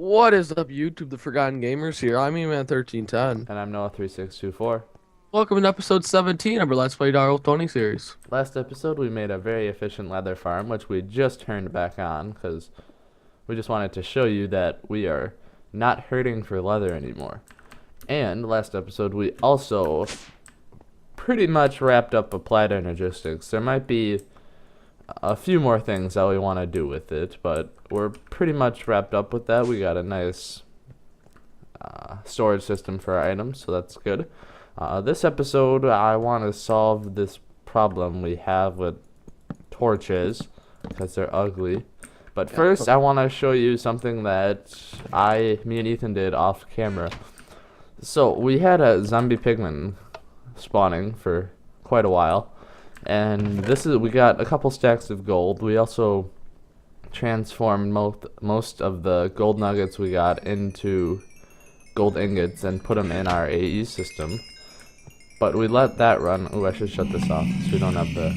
What is up, YouTube? The Forgotten Gamers here. I'm E-Man1310. And I'm Noah3624. Welcome to episode 17 of our Let's Play Direwolf20 series. Last episode, we made a very efficient leather farm, which we just turned back on because we just wanted to show you that we are not hurting for leather anymore. And last episode, we also pretty much wrapped up Applied Energistics. There might be a few more things that we want to do with it, but we're pretty much wrapped up with that. We got a nice storage system for our items, so that's good. This episode, I want to solve this problem we have with torches, because they're ugly. But first, I want to show you something that me and Ethan did off camera. So, we had a zombie pigman spawning for quite a while. And we got a couple stacks of gold. We also transformed most of the gold nuggets we got into gold ingots and put them in our AE system. But we let that run. Oh, I should shut this off so we don't have the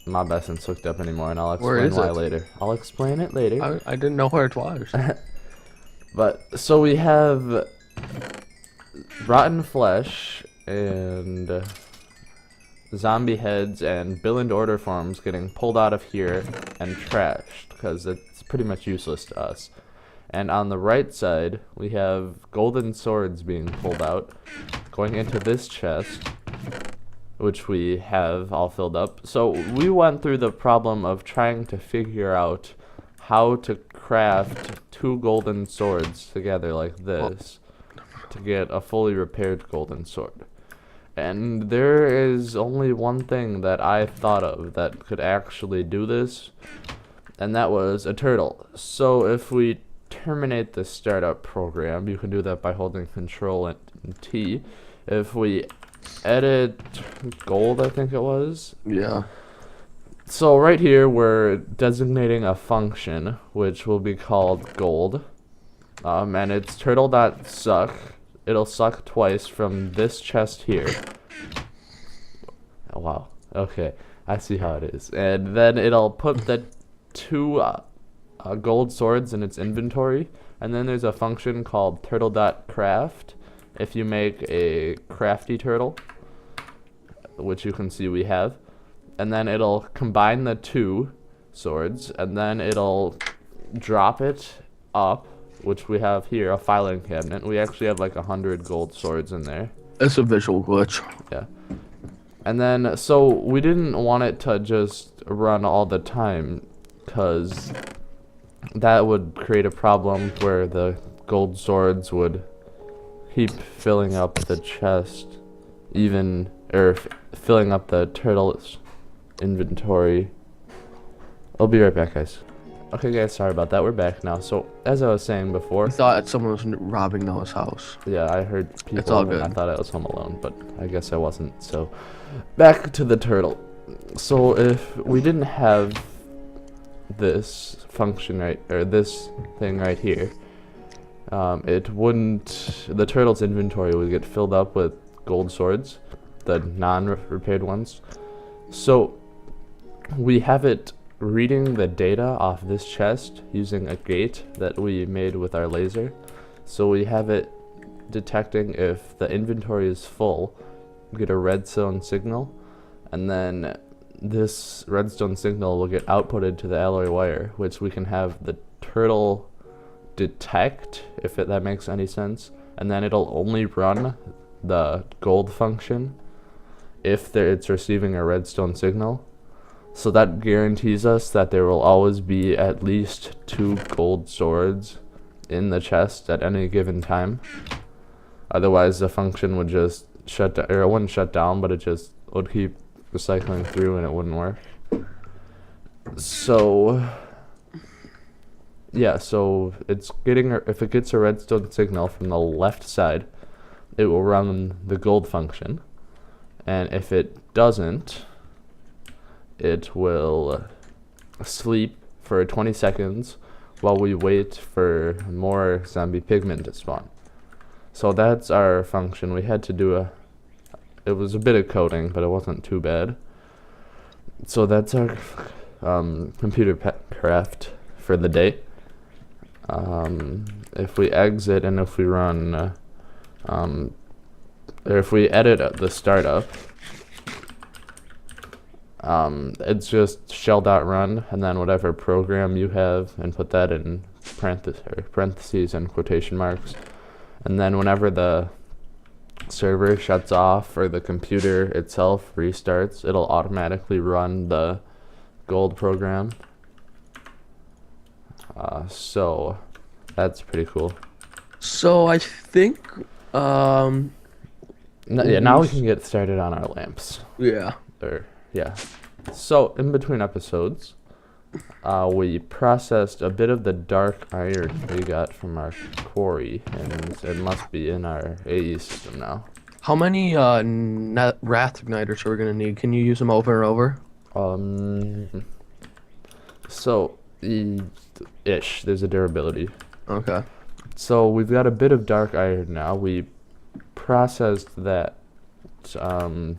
mob essence hooked up anymore, and I'll explain why later. I'll explain it later. I didn't know where it was. But, so we have rotten flesh and zombie heads and bill and order forms getting pulled out of here and trashed because it's pretty much useless to us. And on the right side, we have golden swords being pulled out, going into this chest, which we have all filled up. So we went through the problem of trying to figure out how to craft two golden swords together like this to get a fully repaired golden sword. And there is only one thing that I thought of that could actually do this, and that was a turtle. So if we terminate the startup program, you can do that by holding Control and T. If we edit gold, I think it was. Yeah. So right here, we're designating a function, which will be called gold. And it's turtle.suck. It'll suck twice from this chest here. Oh, wow. Okay. I see how it is. And then it'll put the two gold swords in its inventory. And then there's a function called turtle.craft. If you make a crafty turtle, which you can see we have. And then it'll combine the two swords. And then it'll drop it up, which we have here, a filing cabinet. We actually have like 100 gold swords in there. It's a visual glitch. Yeah. And then, so we didn't want it to just run all the time, because that would create a problem where the gold swords would keep filling up the chest, filling up the turtle's inventory. I'll be right back, guys. Okay guys, sorry about that, we're back now. So, as I was saying before, I thought someone was robbing Noah's house. yeah, I heard people, it's all good. I thought I was home alone, but I guess I wasn't. So, back to the turtle. So, if we didn't have this function this thing right here, the turtle's inventory would get filled up with gold swords, the non-repaired ones. So, we have it reading the data off this chest using a gate that we made with our laser. So we have it detecting if the inventory is full, we get a redstone signal, and then this redstone signal will get outputted to the alloy wire, which we can have the turtle detect, if that makes any sense, and then it'll only run the gold function if it's receiving a redstone signal. So that guarantees us that there will always be at least 2 gold swords in the chest at any given time. Otherwise, the function would just shut down, or it wouldn't shut down, but it just would keep recycling through and it wouldn't work. So, yeah, so if it gets a redstone signal from the left side, it will run the gold function. And if it doesn't, it will sleep for 20 seconds while we wait for more zombie pigmen to spawn. So that's our function. We had to do it was a bit of coding, but it wasn't too bad. So that's our computer craft for the day. If we exit and if we run, or if we edit the startup, it's just shell.run and then whatever program you have and put that in parentheses and quotation marks. And then whenever the server shuts off or the computer itself restarts, it'll automatically run the gold program. So that's pretty cool. So I think, Yeah, now we can get started on our lamps. yeah. Yeah. So in between episodes, we processed a bit of the dark iron we got from our quarry, and it must be in our AE system now. How many wrath igniters are we gonna need? Can you use them over and over? So ish, there's a durability. Okay. So we've got a bit of dark iron now. We processed that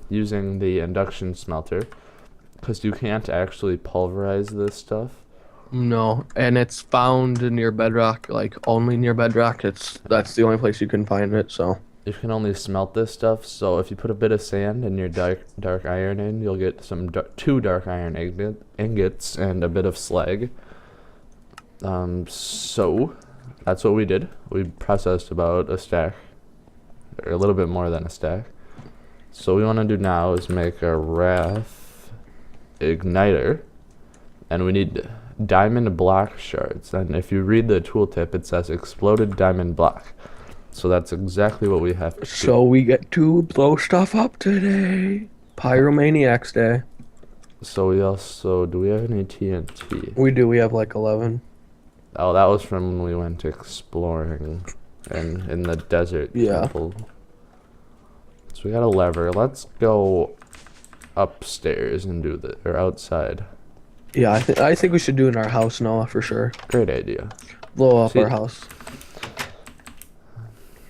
using the induction smelter, because you can't actually pulverize this stuff. No, and it's found near bedrock, like only near bedrock. That's the only place you can find it. So You can only smelt this stuff. So if you put a bit of sand and your dark iron in, you'll get some 2 dark iron ingots and a bit of slag. So that's what we did. We processed about a stack, or a little bit more than a stack. So what we want to do now is make a wrath igniter, and we need diamond block shards. And if you read the tooltip, it says exploded diamond block. So that's exactly what we have to So we get to blow stuff up today. Pyromaniacs Day. So we also, do we have any TNT? We do. We have like 11. Oh, that was from when we went exploring and in the desert Yeah. temple. So we got a lever. Let's go upstairs and do the, or outside. Yeah, I think we should do it in our house, Noah, for sure. Great idea. Blow up See- our house.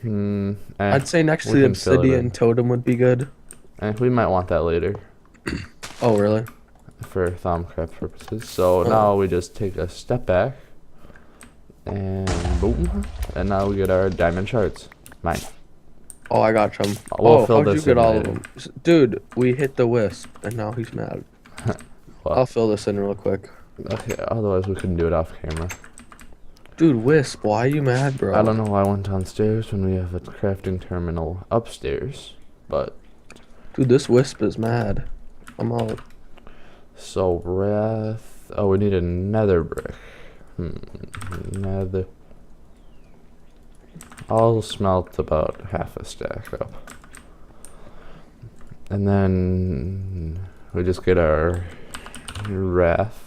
I'd say next to we the can fill it obsidian in. totem would be good. We might want that later Oh, really? for Thaumcraft purposes. So Oh. now we just take a step back. And boom. And now we get our diamond shards. Mine. Oh, I got some. We'll fill how'd you this get in all of later. them? Dude, we hit the wisp, and now he's mad. What? I'll fill this in real quick. Okay, otherwise we couldn't do it off camera. Dude, wisp, why are you mad, bro? I don't know why I went downstairs when we have a crafting terminal upstairs, but Dude, this wisp is mad. I'm out. so wrath. Oh, we need a nether brick. Nether. I'll smelt about half a stack up, and then we just get our wrath.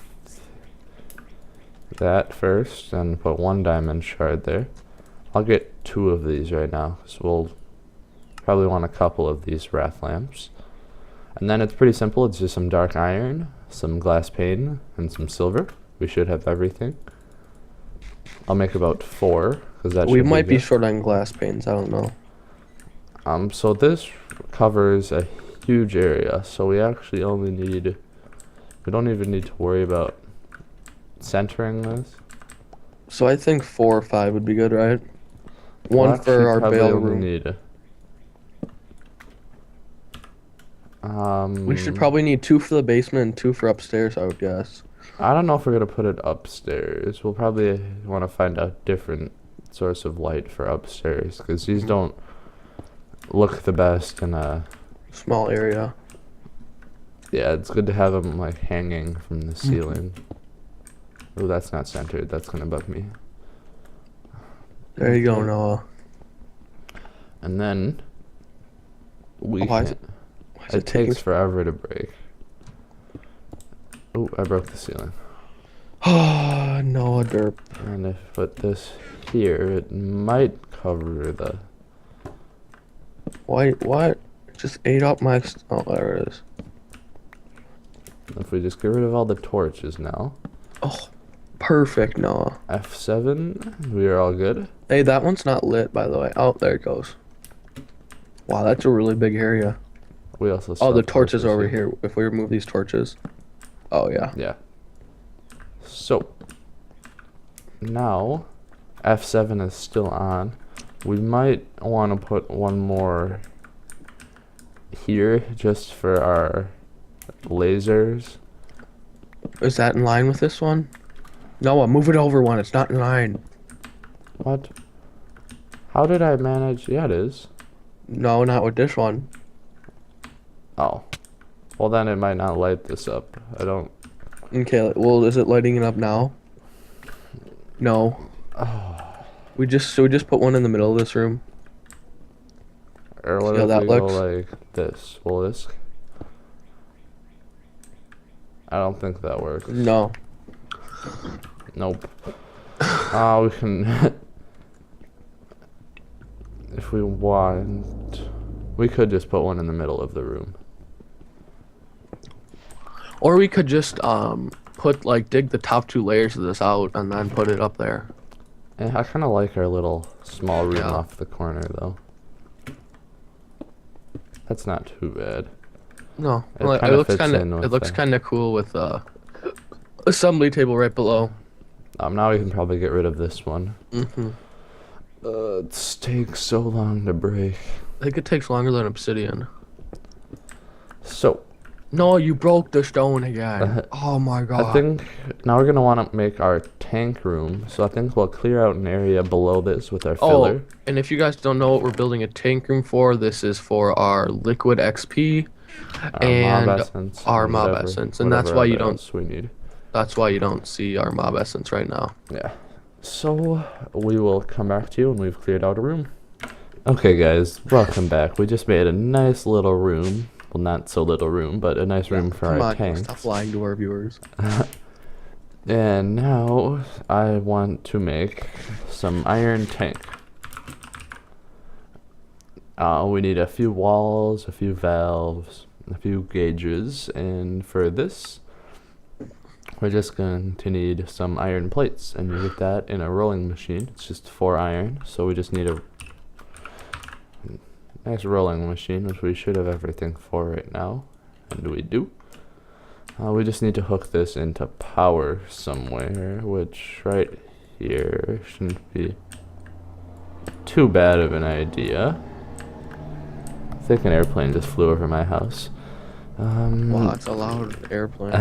That first, and put 1 diamond shard there. I'll get 2 of these right now, so we'll probably want a couple of these wrath lamps. And then it's pretty simple. It's just some dark iron, some glass pane, and some silver. We should have everything. I'll make about 4, because that We should might be good. short on glass panes, I don't know. So this covers a huge area, so we actually only need, we don't even need to worry about centering this. So I think 4 or 5 would be good, right? We'll One actually for our probably bale only room. need, We should probably need 2 for the basement and 2 for upstairs, I would guess. I don't know if we're gonna put it upstairs. We'll probably want to find a different source of light for upstairs, because these don't look the best in a. Small area. Yeah, it's good to have them like hanging from the ceiling. Oh, that's not centered. That's gonna bug me. There you go, Noah. And then we Why is can, Why is it takes forever to break. Oh, I broke the ceiling. Oh, Noah derp. And if I put this here, it might cover the. Why? What? It just ate up my. Oh, there it is. If we just get rid of all the torches now. Oh, perfect, Noah. F7, we are all good. Hey, that one's not lit, by the way. Oh, there it goes. Wow, that's a really big area. We also. Oh, still the have torches over here. If we remove these torches. Oh, yeah. Yeah. So now F7 is still on. We might want to put one more here just for our lasers. Is that in line with this one? No, move it over one. It's not in line. What? How did I manage? Yeah, it is. No, not with this one. Oh. Well, then it might not light this up. I don't... Okay, well, is it lighting it up now? No. Oh. We just put one in the middle of this room. Or what See how if that we go looks? like this? Will this... I don't think that works. No. Nope. We can... if we want... We could just put one in the middle of the room. Or we could just put like dig the top 2 layers of this out and then put it up there. Yeah, I kind of like our little small room Yeah. off the corner, though. That's not too bad. No, It well, kinda looks fits kind in of with it looks the- kind of cool with assembly table right below. Now we can probably get rid of this one. Mm-hmm. It takes so long to break. I think it takes longer than obsidian. So, No, you broke the stone again. Oh my god. I think now we're gonna want to make our tank room. So I think we'll clear out an area below this with our filler. Oh, and if you guys don't know what we're building a tank room for, this is for our liquid XP Our and mob essence, our and mob whatever- essence, and that's whatever why you other don't- else we need. That's why you don't see our mob essence right now. Yeah. So we will come back to you when we've cleared out a room. Okay, guys, welcome back. We just made a nice little room. Well, not so little room, but a nice room for Come our on, tanks. stop lying to our viewers. And now I want to make some iron tank. We need a few walls, a few valves, a few gauges, and for this, we're just going to need some iron plates, and you get that in a rolling machine. It's just 4 iron, so we just need a nice rolling machine, which we should have everything for right now, and we do. We just need to hook this into power somewhere, which right here shouldn't be too bad of an idea. I think an airplane just flew over my house. Wow, it's a loud airplane.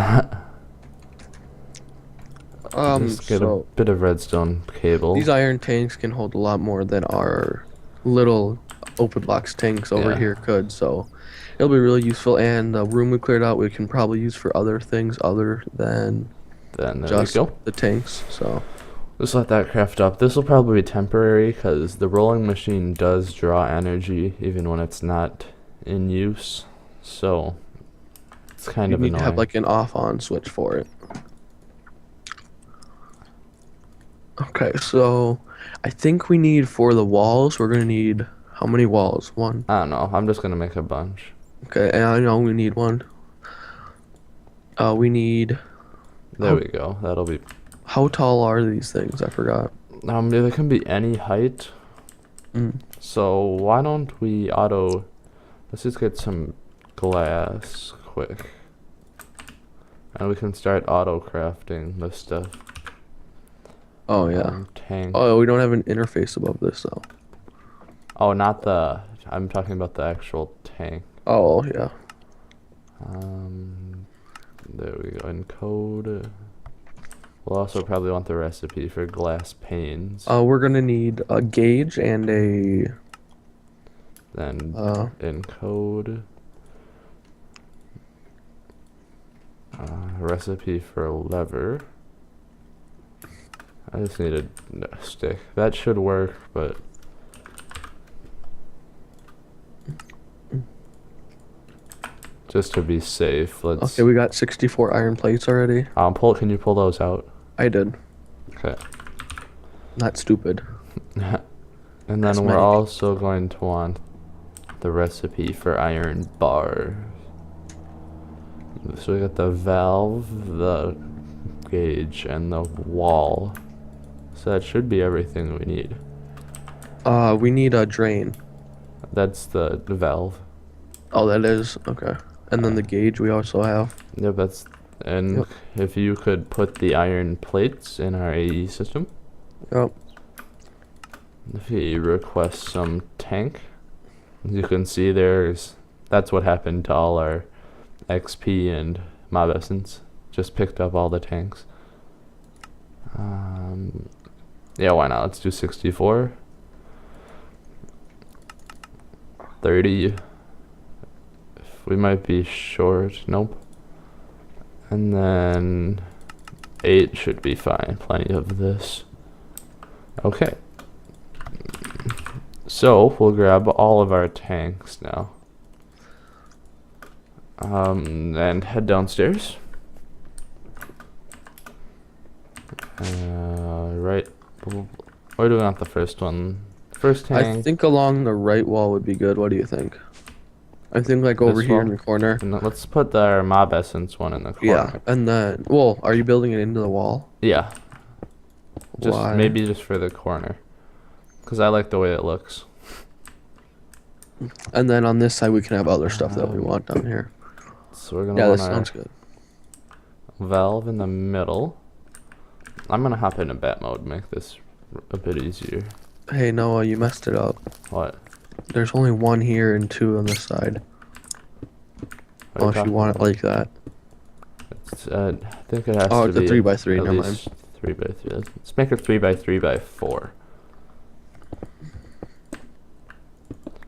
Just get a bit of redstone cable. These iron tanks can hold a lot more than our little open box tanks over Yeah. here could, so it'll be really useful. And the room we cleared out, we can probably use for other things other than Then there just we go. the tanks. So Just let that craft up. This will probably be temporary because the rolling machine does draw energy even when it's not in use. So it's kind you of need annoying. to have like an off-on switch for it. Okay, so I think we need for the walls, we're gonna need how many walls? 1. I don't know. I'm just gonna make a bunch. Okay, and I know we need 1. We need. There Oh. we go. That'll be. How tall are these things? I forgot. They can be any height. Mm. So why don't we auto? Let's just get some glass quick, and we can start auto crafting this stuff. Oh yeah. Tank. Oh, we don't have an interface above this though. Oh, not the. I'm talking about the actual tank. Oh yeah. There we go. Encode. We'll also probably want the recipe for glass panes. We're gonna need a gauge and a. Then encode. Recipe for a lever. I just need a stick. That should work, but just to be safe, let's. Okay, we got 64 iron plates already. Can you pull those out? I did. Okay. Not stupid. And then That's we're many. also going to want the recipe for iron bar. So we got the valve, the gauge, and the wall. So that should be everything we need. We need a drain. That's the valve. Oh, that is okay. And then the gauge we also have. Yep, that's. And Yep. if you could put the iron plates in our AE system. Yep. if he requests some tank, as you can see that's what happened to all our XP and mob essence. Just picked up all the tanks. Yeah, why not? Let's do 64. 30. We might be short. Nope. And then 8 should be fine. Plenty of this. Okay. So we'll grab all of our tanks now. And head downstairs. Right. Where do we want the first one? First tank. I think along the right wall would be good. What do you think? I think like over here in the corner. And let's put our mob essence one in the corner. Yeah, and then, well, are you building it into the wall? Yeah. Just Why? maybe just for the corner, because I like the way it looks. And then on this side we can have other stuff that we want down here. So we're gonna Yeah, want this our sounds good. valve in the middle. I'm gonna hop into bat mode, make this a bit easier. Hey Noah, you messed it up. What? There's only one here and two on this side. What are Unless you want it like that. It's, I think it has Oh, to it's a be 3x3, at never mind. least 3x3. Let's make it 3x3x4.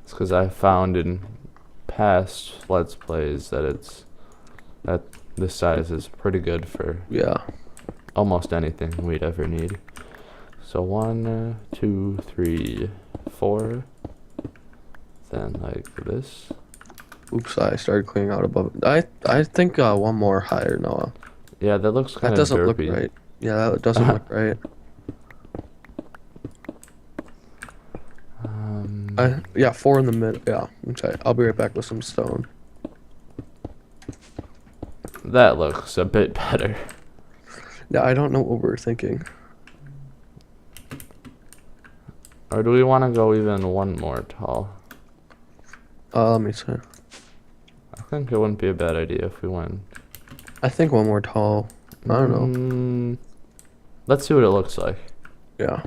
It's because I found in past Let's Plays that this size is pretty good for Yeah. almost anything we'd ever need. So 1, 2, 3, 4. Then like this. Oops, I started cleaning out above. I think one more higher, Noah. Yeah, that looks kind That of doesn't derpy. look right. Yeah, that doesn't look right. Yeah, 4 in the middle. Yeah, okay. I'll be right back with some stone. That looks a bit better. Yeah, I don't know what we're thinking. Or do we want to go even one more tall? Let me see. I think it wouldn't be a bad idea if we went. I think one more tall. I don't know. Let's see what it looks like. Yeah.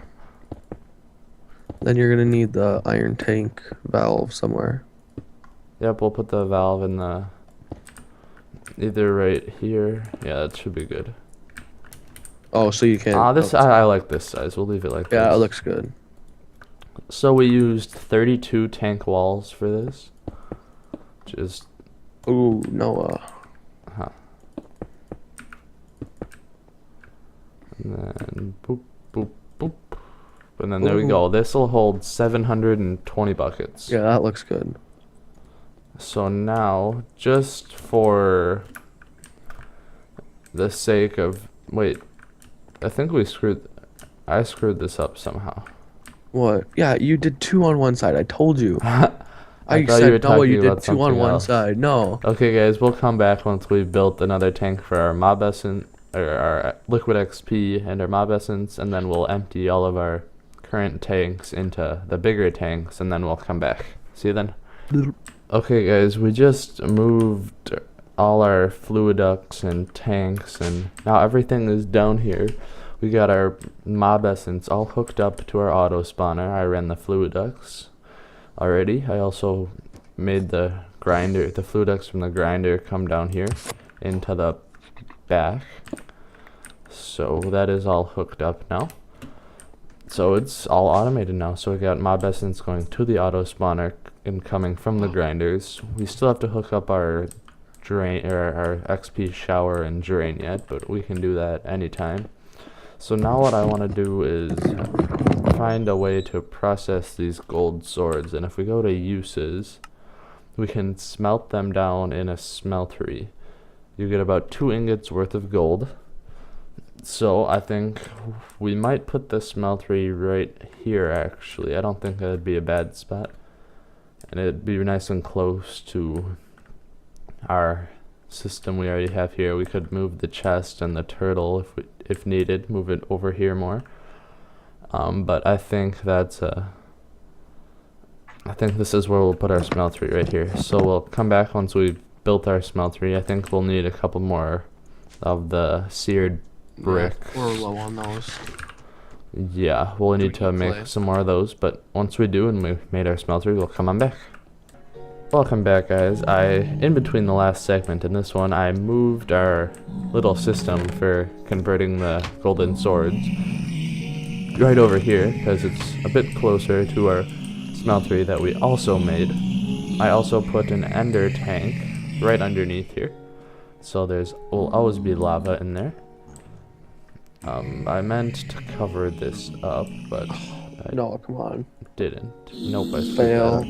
Then you're gonna need the iron tank valve somewhere. Yep, we'll put the valve in the either right here. Yeah, that should be good. Oh, so you can't. I like this size. We'll leave it like this. Yeah, it looks good. So we used 32 tank walls for this, which is Ooh, Noah. And then boop, boop, boop. And then there we go. This will hold 720 buckets. Yeah, that looks good. So now, just for the sake of... Wait. I think I screwed this up somehow. What? Yeah, you did 2 on one side. I told you. I thought you were said, Noah, you talking did about 2 on something one else. side. No. Okay, guys, we'll come back once we've built another tank for our mob essence, or our liquid XP and our mob essence, and then we'll empty all of our current tanks into the bigger tanks, and then we'll come back. See you then. Okay, guys, we just moved all our fluid ducts and tanks, and now everything is down here. We got our mob essence all hooked up to our auto spawner. I ran the fluid ducts already. I also made the fluid ducts from the grinder come down here into the back. So that is all hooked up now. So it's all automated now. So we got mob essence going to the auto spawner and coming from the grinders. We still have to hook up our drain or our XP shower and drain yet, but we can do that anytime. So now what I want to do is find a way to process these gold swords, and if we go to uses, we can smelt them down in a smeltery. You get about 2 ingots worth of gold. So I think we might put the smeltery right here actually. I don't think that'd be a bad spot. And it'd be nice and close to our system we already have here. We could move the chest and the turtle if needed, move it over here more. But I think that's I think this is where we'll put our smeltery right here. So we'll come back once we've built our smeltery. I think we'll need a couple more of the seared brick. Yeah, we're low on those. Yeah, we'll need to can make play. some more of those, but once we do and we've made our smeltery, we'll come on back. Welcome back, guys. In between the last segment and this one, I moved our little system for converting the golden swords right over here, because it's a bit closer to our smeltery that we also made. I also put an ender tank right underneath here, so will always be lava in there. I meant to cover this up, but I No, come on. didn't. Nope, I screwed Fail. that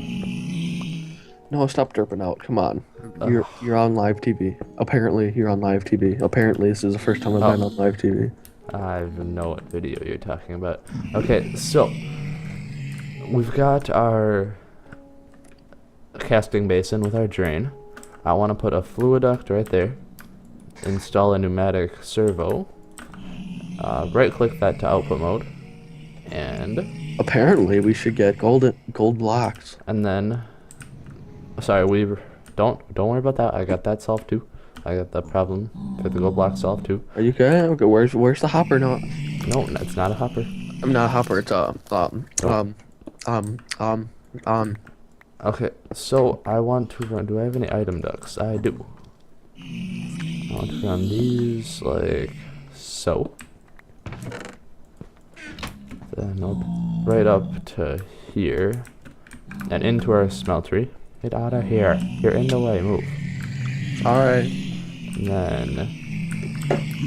No, stop derping out. Come on. up. You're on live TV. Apparently, you're on live TV. Apparently, this is the first time I've been on live TV. I don't know what video you're talking about. Okay, so we've got our casting basin with our drain. I want to put a fluid duct right there. Install a pneumatic servo. Right click that to output mode. And Apparently, we should get gold blocks. then sorry, don't worry about that. I got that solved too. I got that problem for the gold block solved too. Are you good? Okay, where's the hopper? No, No, that's not a hopper. I'm not a hopper. It's Okay, so I want to run. Do I have any item ducts? I do. I want to run these like so. Then right up to here and into our smeltery. Get out of here. You're in the way. Move. All right. And then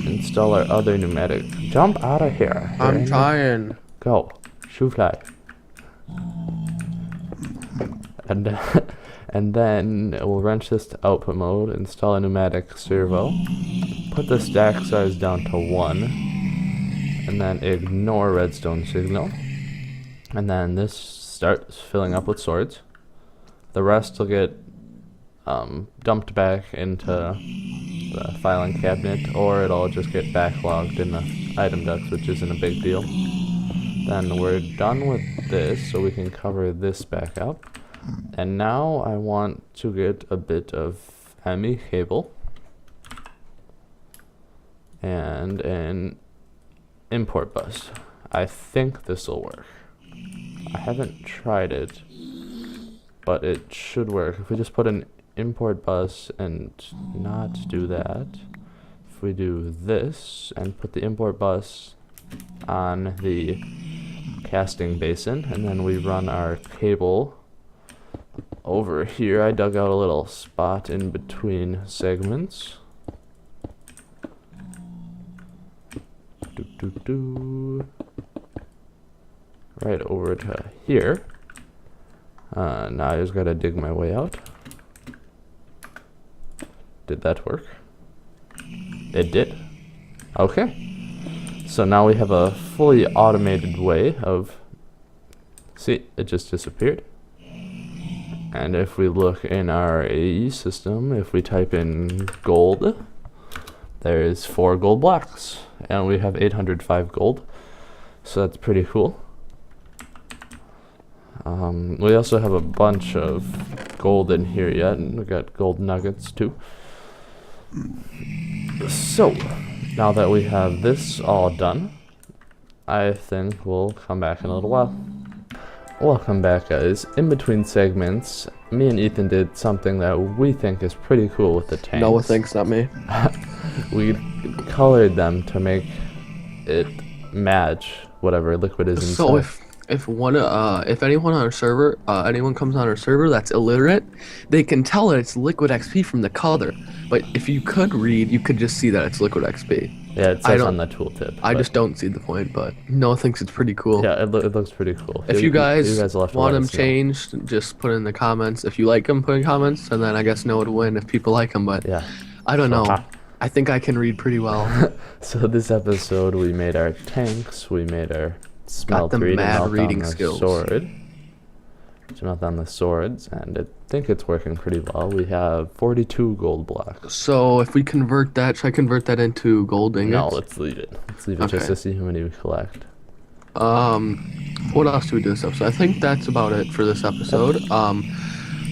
install our other pneumatic. Jump out of here. I'm trying. Go. Shoe fly. And and then we'll wrench this to output mode, install a pneumatic servo, put the stack size down to 1, and then ignore redstone signal. And then this starts filling up with swords. The rest will get dumped back into the filing cabinet, or it'll just get backlogged in the item ducts, which isn't a big deal. Then we're done with this, so we can cover this back up. And now I want to get a bit of ME cable and an import bus. I think this will work. I haven't tried it, but it should work. If we just put an import bus and not do that, if we do this and put the import bus on the casting basin, and then we run our cable over here. I dug out a little spot in between segments. Right over to here. Now I just gotta dig my way out. Did that work? It did. Okay. So now we have a fully automated way of... See, it just disappeared. And if we look in our AE system, if we type in gold, there's 4 gold blocks. And we have 805 gold. So that's pretty cool. We also have a bunch of gold in here yet, and we got gold nuggets too. So, now that we have this all done, I think we'll come back in a little while. Welcome back, guys. In between segments, me and Ethan did something that we think is pretty cool with the tanks. Noah thinks, not me. We colored them to make it match whatever liquid is inside. So if anyone on our server, anyone comes on our server that's illiterate, they can tell that it's liquid XP from the color. But if you could read, you could just see that it's liquid XP. Yeah, it says on the tooltip. I just don't see the point, but Noah thinks it's pretty cool. Yeah, it looks pretty cool. If you guys will have to want let them us know. changed, just put in the comments. If you like them, put in comments, and then I guess Noah would win if people like them. But Yeah. I don't know. ha. I think I can read pretty well. So this episode, we made our tanks, we made our Got the smeltery to mad melt reading on the skills. sword. To melt on the swords, and I think it's working pretty well. We have 42 gold blocks. So if we convert that, should I convert that into gold No, ingots? let's leave it. Let's leave it just Okay. to see how many we collect. What else do we do this episode? I think that's about it for this episode.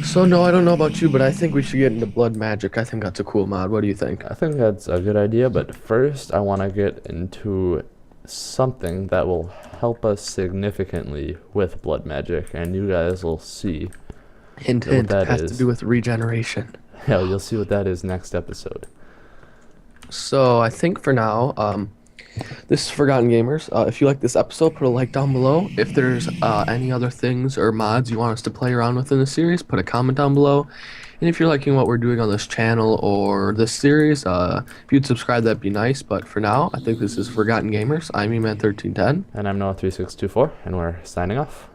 So no, I don't know about you, but I think we should get into blood magic. I think that's a cool mod. What do you think? I think that's a good idea, but first I want to get into something that will help us significantly with blood magic, and you guys will see Hint, what hint. that Has to is. do with regeneration. Yeah, you'll see what that is next episode. So I think for now, this is Forgotten Gamers. If you like this episode, put a like down below. If there's any other things or mods you want us to play around with in the series, put a comment down below. And if you're liking what we're doing on this channel or this series, if you'd subscribe, that'd be nice. But for now, I think this is Forgotten Gamers. I'm eman1310. And I'm Noah3624, and we're signing off.